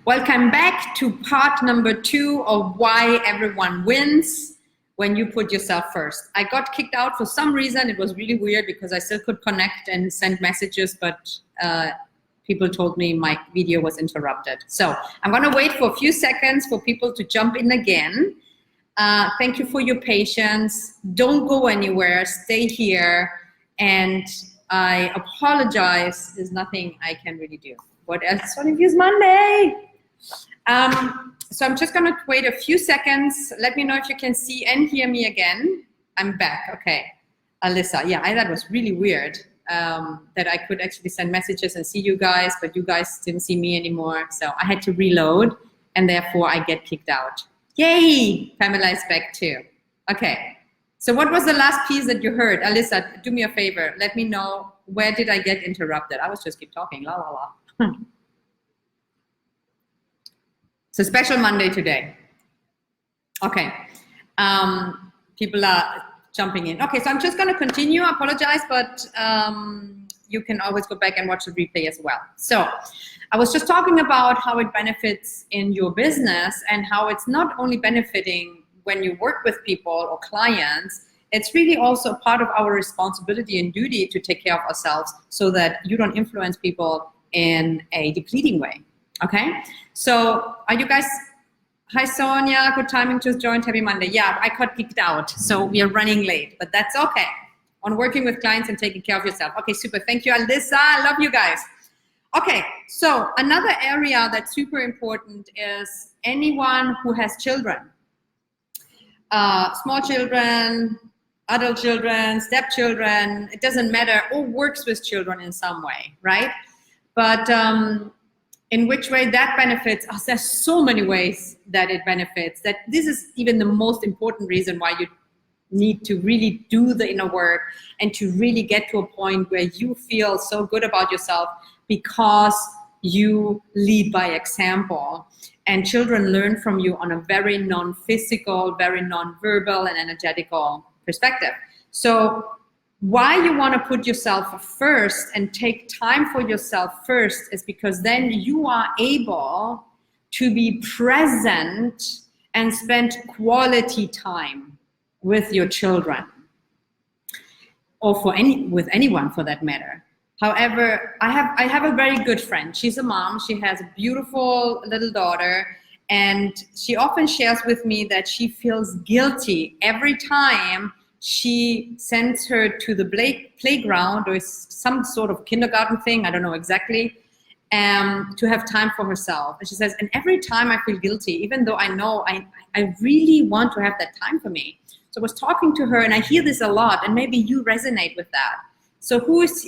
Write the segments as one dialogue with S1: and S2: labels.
S1: Welcome back to part number 2 of why everyone wins when you put yourself first. I got kicked out for some reason. It was really weird because I still could connect and send messages, but people told me my video was interrupted. So I'm gonna wait for a few seconds for people to jump in again. Thank you for your patience. Don't go anywhere, stay here. And I apologize, there's nothing I can really do. What else on Infused Monday? So I'm just gonna wait a few seconds. Let me know if you can see and hear me again. I'm back, okay. Alyssa, yeah, that was really weird that I could actually send messages and see you guys, but you guys didn't see me anymore. So I had to reload and therefore I get kicked out. Yay, Pamela is back too. Okay, so what was the last piece that you heard? Alyssa, do me a favor. Let me know, where did I get interrupted? I was just keep talking, la la la. It's a special Monday today. Okay, people are jumping in. Okay, so I'm just gonna continue, I apologize, but you can always go back and watch the replay as well. So I was just talking about how it benefits in your business and how it's not only benefiting when you work with people or clients, it's really also part of our responsibility and duty to take care of ourselves so that you don't influence people in a depleting way. Okay, so are you guys, hi Sonia, good timing, just joined, happy Monday. Yeah, I got kicked out, so we are running late, but that's okay. On working with clients and taking care of yourself. Okay, super, thank you Alyssa, I love you guys. Okay, so another area that's super important is anyone who has children. Small children, adult children, stepchildren, it doesn't matter, or works with children in some way, right? But in which way that benefits us, there's so many ways that it benefits, that this is even the most important reason why you need to really do the inner work and to really get to a point where you feel so good about yourself because you lead by example. And children learn from you on a very non-physical, very non-verbal and energetical perspective. So why you want to put yourself first and take time for yourself first is because then you are able to be present and spend quality time with your children, or with anyone for that matter. However, I have a very good friend. She's a mom. She has a beautiful little daughter, and she often shares with me that she feels guilty every time she sends her to the playground or some sort of kindergarten thing, I don't know exactly, to have time for herself. And she says, and every time I feel guilty, even though I know I really want to have that time for me. So I was talking to her, and I hear this a lot, and maybe you resonate with that. So who is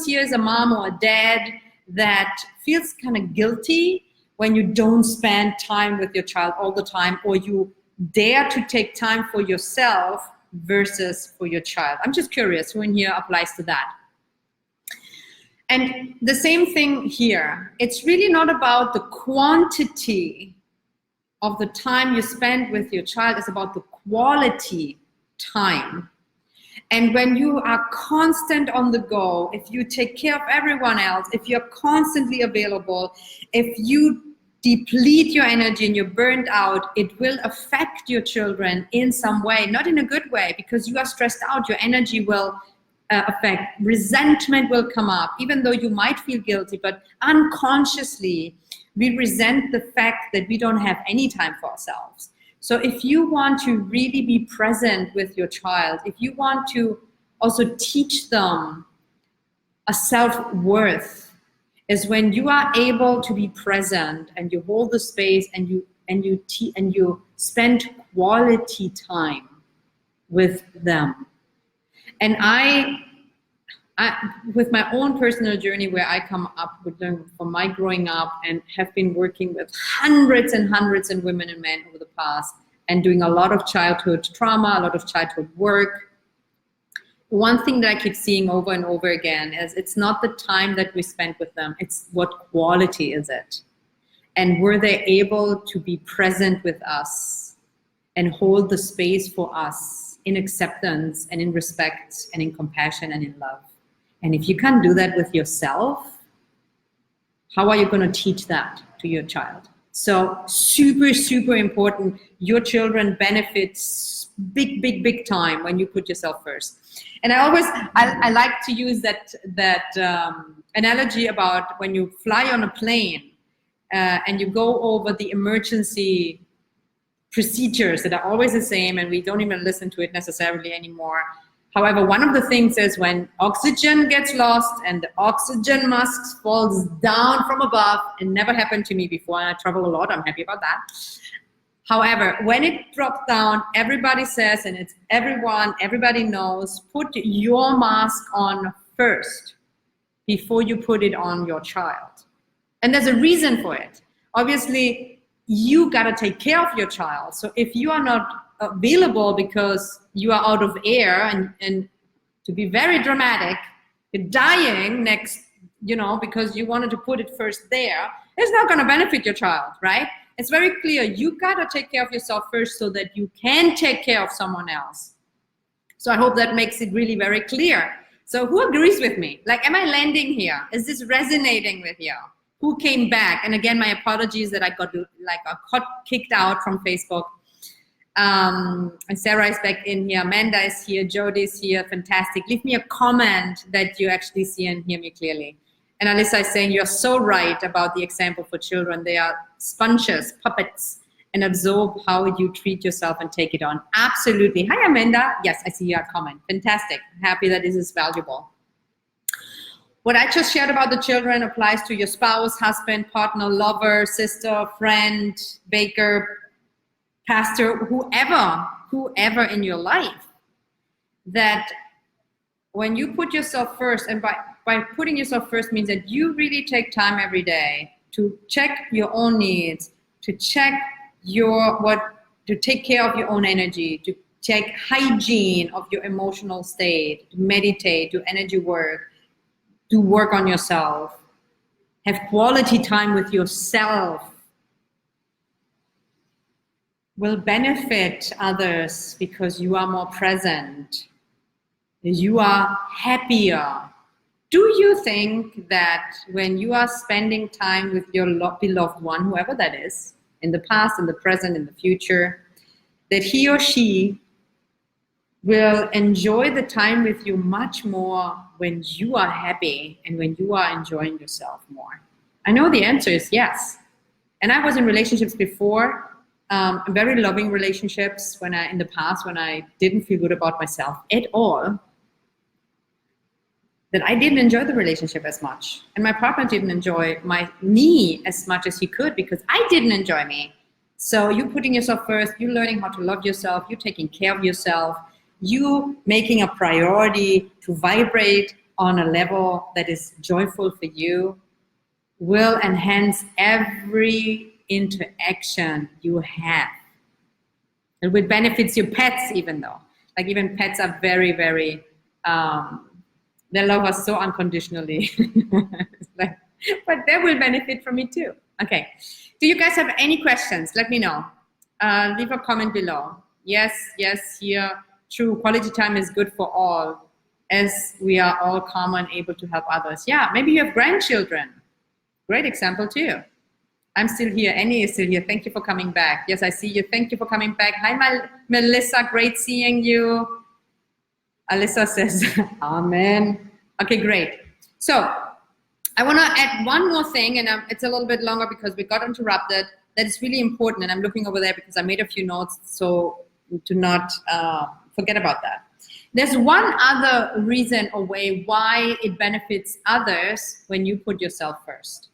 S1: here as a mom or a dad that feels kind of guilty when you don't spend time with your child all the time, or you dare to take time for yourself versus for your child? I'm just curious who in here applies to that. And the same thing here. It's really not about the quantity of the time you spend with your child, it's about the quality time. And when you are constant on the go, if you take care of everyone else, if you're constantly available, if you deplete your energy and you're burned out, it will affect your children in some way, not in a good way, because you are stressed out, your energy will affect, resentment will come up, even though you might feel guilty, but unconsciously we resent the fact that we don't have any time for ourselves. So if you want to really be present with your child, if you want to also teach them a self-worth, is when you are able to be present and you hold the space and you spend quality time with them. And I with my own personal journey, where I come up with them from my growing up and have been working with hundreds and hundreds of women and men over the past, and doing a lot of childhood trauma, a lot of childhood work. One thing that I keep seeing over and over again is it's not the time that we spend with them, it's what quality is it. And were they able to be present with us and hold the space for us in acceptance and in respect and in compassion and in love. And if you can't do that with yourself, how are you going to teach that to your child? So super, super important. Your children benefit big, big, big time when you put yourself first. And I like to use that analogy about when you fly on a plane and you go over the emergency procedures that are always the same, and we don't even listen to it necessarily anymore. However, one of the things is when oxygen gets lost and the oxygen mask falls down from above. It never happened to me before, and I travel a lot. I'm happy about that. However, when it drops down, everybody says, and it's everybody knows, put your mask on first before you put it on your child. And there's a reason for it. Obviously, you got to take care of your child. So if you are not available because you are out of air, and to be very dramatic, you're dying next, because you wanted to put it first there, it's not going to benefit your child, right? It's very clear. You got to take care of yourself first so that you can take care of someone else. So I hope that makes it really very clear. So who agrees with me? Like, am I landing here? Is this resonating with you? Who came back? And again, my apologies that I got kicked out from Facebook. And Sarah is back in here. Amanda is here. Jody is here. Fantastic. Leave me a comment that you actually see and hear me clearly. And Alyssa is saying, you're so right about the example for children. They are sponges, puppets, and absorb how you treat yourself and take it on. Absolutely. Hi, Amanda. Yes, I see your comment. Fantastic. Happy that this is valuable. What I just shared about the children applies to your spouse, husband, partner, lover, sister, friend, baker, pastor, whoever in your life. That when you put yourself first, and by putting yourself first means that you really take time every day to check your own needs, to check to take care of your own energy, to check hygiene of your emotional state, to meditate, do energy work, do work on yourself, have quality time with yourself, will benefit others because you are more present, you are happier. Do you think that when you are spending time with your beloved one, whoever that is, in the past, in the present, in the future, that he or she will enjoy the time with you much more when you are happy and when you are enjoying yourself more? I know the answer is yes. And I was in relationships before, very loving relationships in the past when I didn't feel good about myself at all, that I didn't enjoy the relationship as much. And my partner didn't enjoy me as much as he could because I didn't enjoy me. So you putting yourself first, you learning how to love yourself, you taking care of yourself, you making a priority to vibrate on a level that is joyful for you will enhance every interaction you have. It will benefit your pets even though. Like even pets are very, very, they love us so unconditionally. But they will benefit from it too. Okay. Do you guys have any questions? Let me know. Leave a comment below. Yes, here. True, quality time is good for all as we are all calm and able to help others. Yeah, maybe you have grandchildren. Great example too. I'm still here. Annie is still here. Thank you for coming back. Yes, I see you. Thank you for coming back. Hi, Melissa. Great seeing you. Alyssa says, Amen. Okay, great. So I want to add one more thing, and it's a little bit longer because we got interrupted. That is really important, and I'm looking over there because I made a few notes, so to not forget about that. There's one other reason or way why it benefits others when you put yourself first.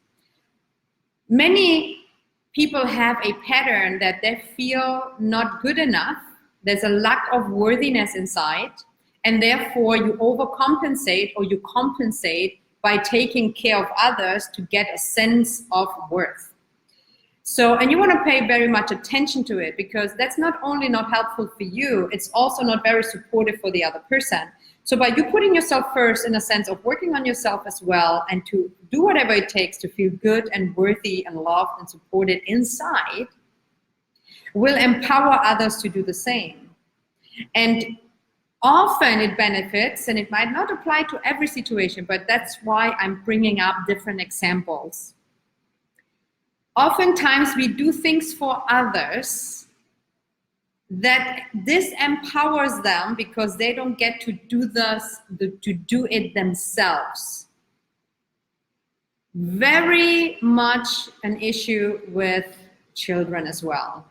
S1: Many people have a pattern that they feel not good enough. There's a lack of worthiness inside. And therefore you overcompensate or you compensate by taking care of others to get a sense of worth. So, and you want to pay very much attention to it because that's not only not helpful for you, it's also not very supportive for the other person. So by you putting yourself first in a sense of working on yourself as well and to do whatever it takes to feel good and worthy and loved and supported inside, will empower others to do the same. And often it benefits, and it might not apply to every situation, but that's why I'm bringing up different examples. Oftentimes we do things for others that this empowers them because they don't get to do it themselves. Very much an issue with children as well.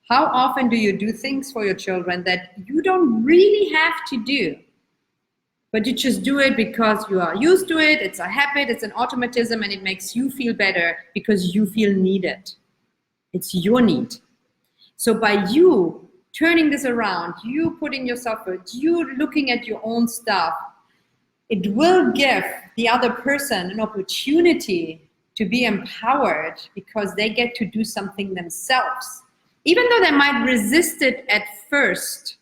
S1: How often do you do things for your children that you don't really have to do, but you just do it because you are used to it, it's a habit, it's an automatism, and it makes you feel better because you feel needed. It's your need. So by you turning this around, you putting yourself first, you looking at your own stuff, it will give the other person an opportunity to be empowered because they get to do something themselves. Even though they might resist it at first,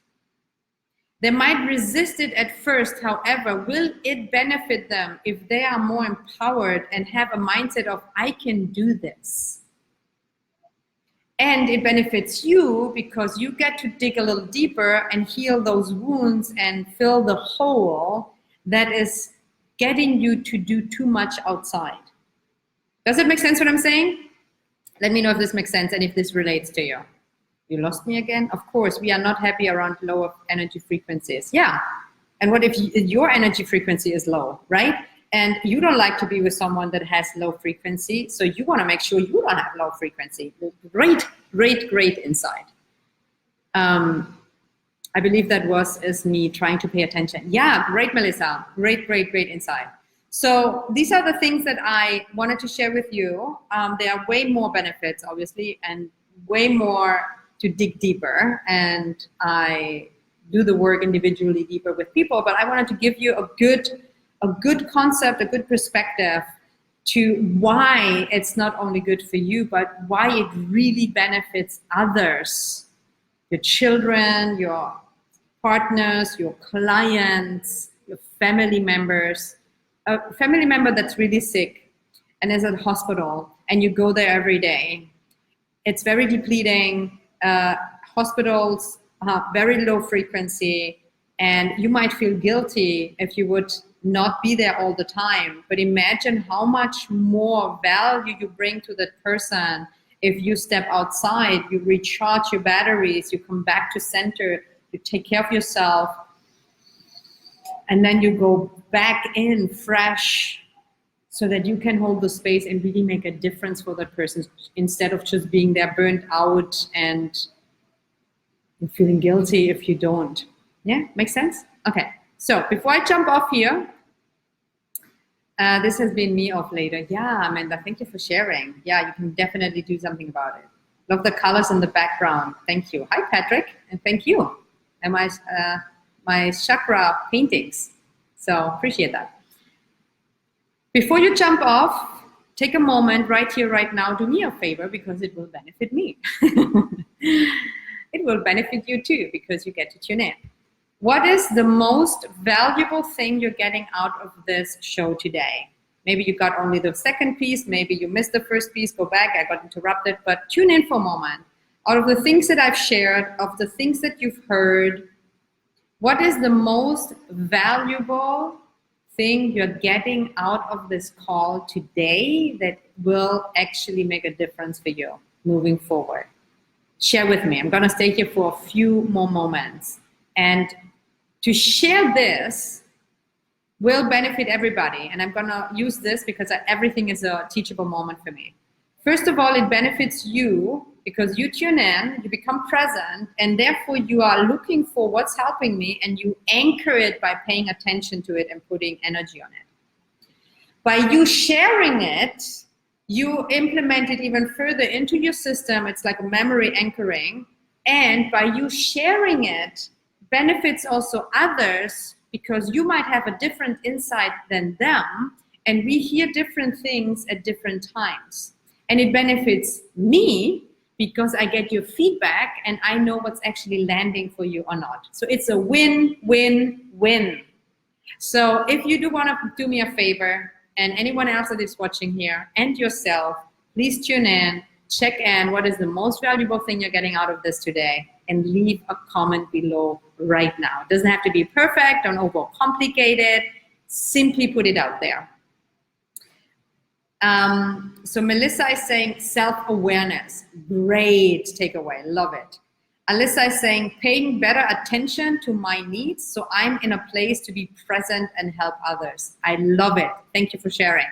S1: however, will it benefit them if they are more empowered and have a mindset of, I can do this? And it benefits you because you get to dig a little deeper and heal those wounds and fill the hole that is getting you to do too much outside. Does it make sense what I'm saying? Let me know if this makes sense and if this relates to you. You lost me again? Of course, we are not happy around lower energy frequencies. Yeah. And what if your energy frequency is low, right? And you don't like to be with someone that has low frequency, so you want to make sure you don't have low frequency. Great, great, great insight. I believe that is me trying to pay attention. Yeah, great, Melissa. Great, great, great insight. So these are the things that I wanted to share with you. There are way more benefits, obviously, and way more to dig deeper. And I do the work individually deeper with people, but I wanted to give you a good concept, a good perspective to why it's not only good for you, but why it really benefits others, your children, your partners, your clients, your family members. A family member that's really sick and is at hospital and you go there every day. It's very depleting. Hospitals have very low frequency, and you might feel guilty if you would not be there all the time. But imagine how much more value you bring to that person if you step outside, you recharge your batteries, you come back to center, you take care of yourself, and then you go back in fresh so that you can hold the space and really make a difference for that person instead of just being there burnt out and feeling guilty if you don't. Yeah, makes sense? Okay, so before I jump off here, this has been me off later. Yeah, Amanda, thank you for sharing. Yeah, you can definitely do something about it. Love the colors in the background. Thank you. Hi, Patrick, and thank you. And my chakra paintings. So appreciate that. Before you jump off, take a moment right here, right now. Do me a favor because it will benefit me. It will benefit you too because you get to tune in. What is the most valuable thing you're getting out of this show today? Maybe you got only the second piece. Maybe you missed the first piece. Go back. I got interrupted. But tune in for a moment. Out of the things that I've shared, of the things that you've heard, what is the most valuable thing you're getting out of this call today that will actually make a difference for you moving forward? Share with me. I'm going to stay here for a few more moments. And to share this will benefit everybody. And I'm going to use this because everything is a teachable moment for me. First of all, it benefits you because you tune in, you become present, and therefore you are looking for what's helping me, and you anchor it by paying attention to it and putting energy on it. By you sharing it, you implement it even further into your system. It's like a memory anchoring. And by you sharing it, benefits also others because you might have a different insight than them, and we hear different things at different times. And it benefits me because I get your feedback and I know what's actually landing for you or not. So it's a win-win-win. So if you do want to do me a favor, and anyone else that is watching here, and yourself, please tune in, check in what is the most valuable thing you're getting out of this today, and leave a comment below right now. It doesn't have to be perfect, don't overcomplicate it, simply put it out there. So Melissa is saying self-awareness. Great takeaway. Love it. Alyssa is saying paying better attention to my needs so I'm in a place to be present and help others. I love it. Thank you for sharing.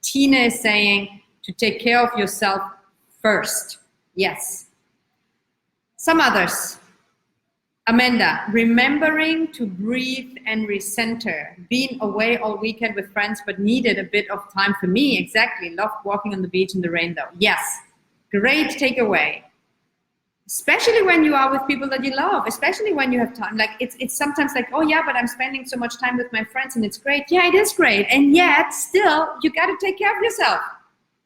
S1: Tina is saying to take care of yourself first. Yes. Some others. Amanda, remembering to breathe and recenter. Being away all weekend with friends, but needed a bit of time for me. Exactly. Loved walking on the beach in the rain though. Yes. Great takeaway. Especially when you are with people that you love, especially when you have time. Like it's sometimes like, oh yeah, but I'm spending so much time with my friends and it's great. Yeah, it is great. And yet still, you got to take care of yourself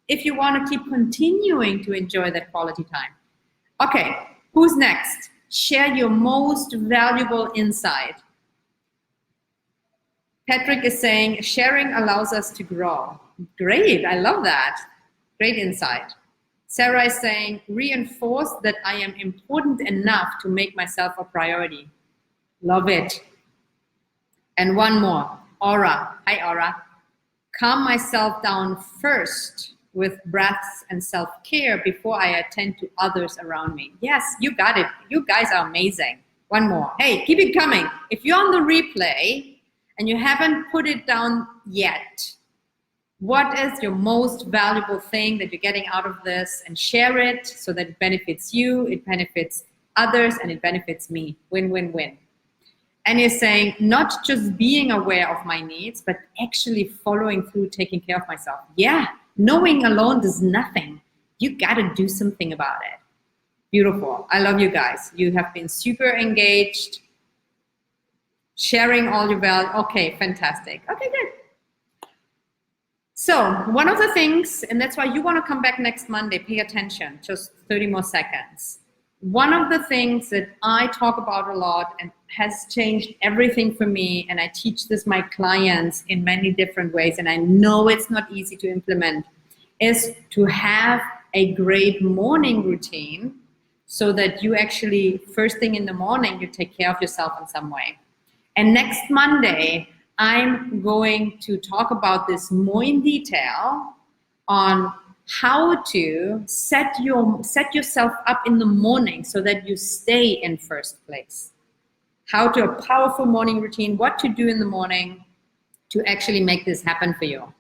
S1: if you want to keep continuing to enjoy that quality time. Okay, who's next? Share your most valuable insight. Patrick is saying, sharing allows us to grow. Great, I love that. Great insight. Sarah is saying, reinforce that I am important enough to make myself a priority. Love it. And one more, Aura. Hi, Aura. Calm myself down first with breaths and self-care before I attend to others around me. Yes, you got it. You guys are amazing. One more. Hey, keep it coming. If you're on the replay and you haven't put it down yet, what is your most valuable thing that you're getting out of this? And share it so that it benefits you, it benefits others, and it benefits me. Win, win, win. And you're saying not just being aware of my needs, but actually following through, taking care of myself. Yeah, knowing alone does nothing. You got to do something about it. Beautiful. I love you guys. You have been super engaged, sharing all your value. Okay, fantastic. Okay, good. So one of the things, and that's why you want to come back next Monday, pay attention, just 30 more seconds. One of the things that I talk about a lot and has changed everything for me, and I teach this my clients in many different ways, and I know it's not easy to implement, is to have a great morning routine so that you actually, first thing in the morning, you take care of yourself in some way. And next Monday, I'm going to talk about this more in detail on how to set yourself up in the morning so that you stay in first place. How to a powerful morning routine, what to do in the morning to actually make this happen for you.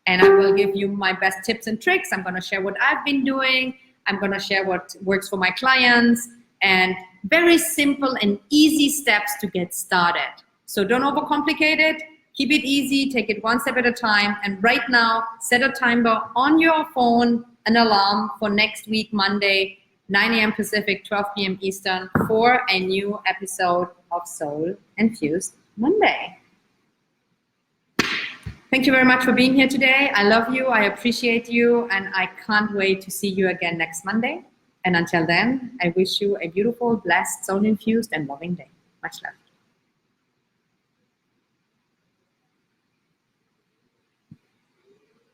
S1: And I will give you my best tips and tricks. I'm going to share what I've been doing. I'm going to share what works for my clients and very simple and easy steps to get started. So don't overcomplicate it. Keep it easy. Take it one step at a time. And right now, set a timer on your phone, an alarm for next week, Monday, 9 a.m. Pacific, 12 p.m. Eastern, for a new episode of Soul Infused Monday. Thank you very much for being here today. I love you. I appreciate you. And I can't wait to see you again next Monday. And until then, I wish you a beautiful, blessed, soul-infused, and loving day. Much love.